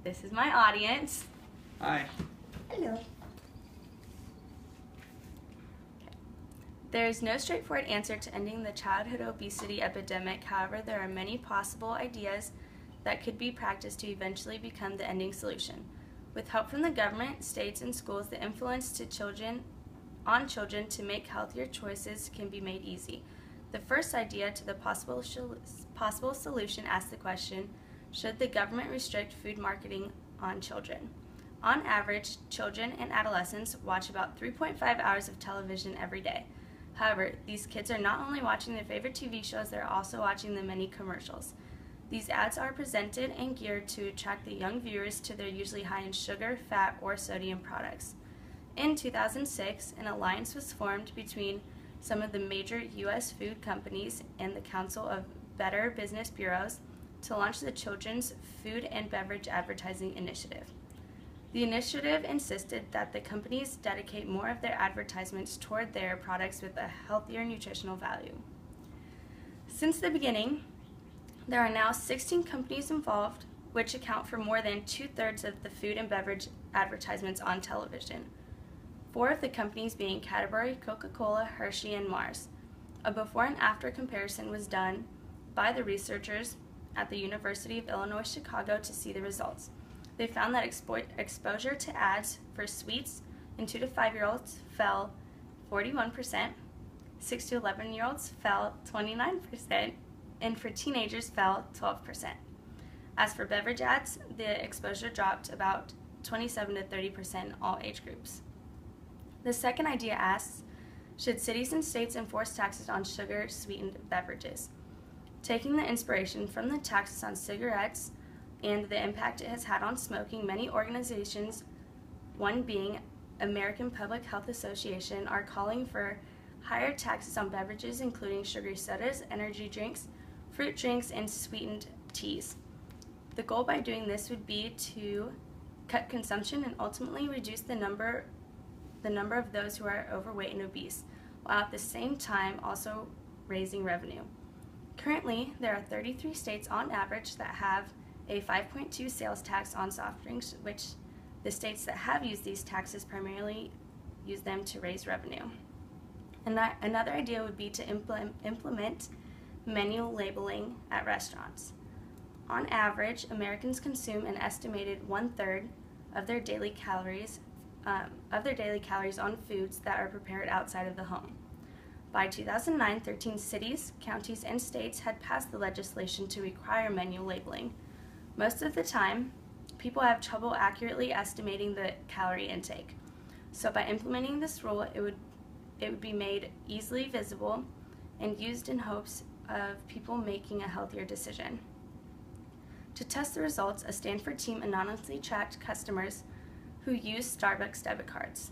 This is my audience. Hi. Hello. There is no straightforward answer to ending the childhood obesity epidemic. However, there are many possible ideas that could be practiced to eventually become the ending solution. With help from the government, states, and schools, the influence on children to make healthier choices can be made easy. The first idea to the possible solution asks the question, should the government restrict food marketing on children? On average, children and adolescents watch about 3.5 hours of television every day. However, these kids are not only watching their favorite TV shows, they're also watching the many commercials. These ads are presented and geared to attract the young viewers to their usually high in sugar, fat, or sodium products. In 2006, an alliance was formed between some of the major U.S. food companies and the Council of Better Business Bureaus to launch the Children's Food and Beverage Advertising Initiative. The initiative insisted that the companies dedicate more of their advertisements toward their products with a healthier nutritional value. Since the beginning, there are now 16 companies involved, which account for more than 2/3 of the food and beverage advertisements on television. 4 of the companies being Cadbury, Coca-Cola, Hershey, and Mars. A before and after comparison was done by the researchers at the University of Illinois Chicago to see the results. They found that exposure to ads for sweets in 2 to 5-year-olds fell 41%, 6 to 11-year-olds fell 29%, and for teenagers fell 12%. As for beverage ads, the exposure dropped about 27 to 30% in all age groups. The second idea asks, should cities and states enforce taxes on sugar-sweetened beverages? Taking the inspiration from the taxes on cigarettes and the impact it has had on smoking, many organizations, one being American Public Health Association, are calling for higher taxes on beverages including sugary sodas, energy drinks, fruit drinks, and sweetened teas. The goal by doing this would be to cut consumption and ultimately reduce the number of those who are overweight and obese, while at the same time also raising revenue. Currently, there are 33 states on average that have a 5.2 sales tax on soft drinks, which the states that have used these taxes primarily use them to raise revenue. And another idea would be to implement menu labeling at restaurants. On average, Americans consume an estimated 1/3 of their daily calories on foods that are prepared outside of the home. By 2009, 13 cities, counties, and states had passed the legislation to require menu labeling. Most of the time, people have trouble accurately estimating the calorie intake. So by implementing this rule, it would be made easily visible and used in hopes of people making a healthier decision. To test the results, a Stanford team anonymously tracked customers who used Starbucks debit cards.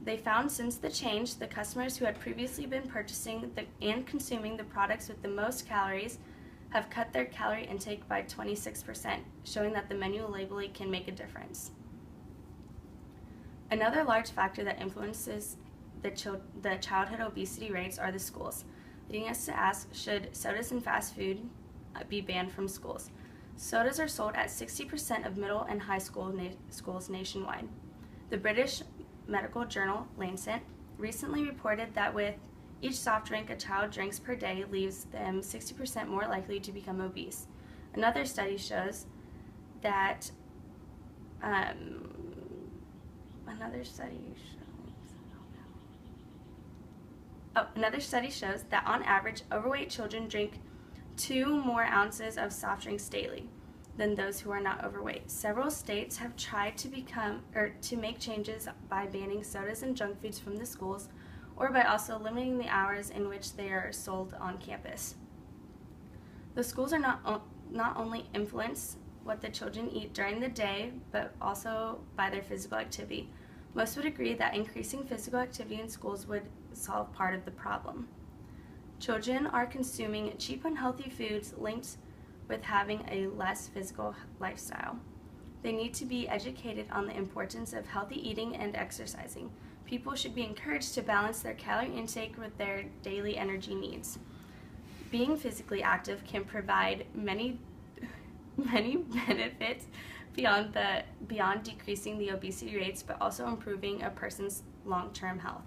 They found since the change, the customers who had previously been purchasing and consuming the products with the most calories have cut their calorie intake by 26%, showing that the menu labeling can make a difference. Another large factor that influences the childhood obesity rates are the schools, leading us to ask, should sodas and fast food be banned from schools? Sodas are sold at 60% of middle and high schools nationwide. The British medical journal Lancet recently reported that with each soft drink a child drinks per day leaves them 60% more likely to become obese. Another study shows that on average, overweight children drink 2 more ounces of soft drinks daily than those who are not overweight. Several states have tried to make changes by banning sodas and junk foods from the schools, or by also limiting the hours in which they are sold on campus. The schools are not only influence what the children eat during the day, but also by their physical activity. Most would agree that increasing physical activity in schools would solve part of the problem. Children are consuming cheap, unhealthy foods linked with having a less physical lifestyle. They need to be educated on the importance of healthy eating and exercising. People should be encouraged to balance their calorie intake with their daily energy needs. Being physically active can provide many benefits beyond decreasing the obesity rates, but also improving a person's long-term health.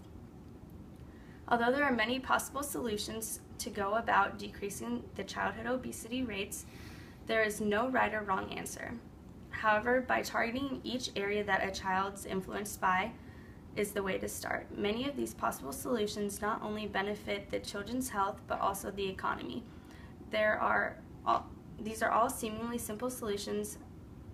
Although there are many possible solutions to go about decreasing the childhood obesity rates, there is no right or wrong answer. However, by targeting each area that a child's influenced by is the way to start. Many of these possible solutions not only benefit the children's health, but also the economy. These are all seemingly simple solutions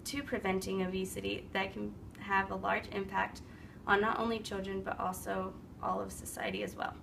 to preventing obesity that can have a large impact on not only children, but also all of society as well.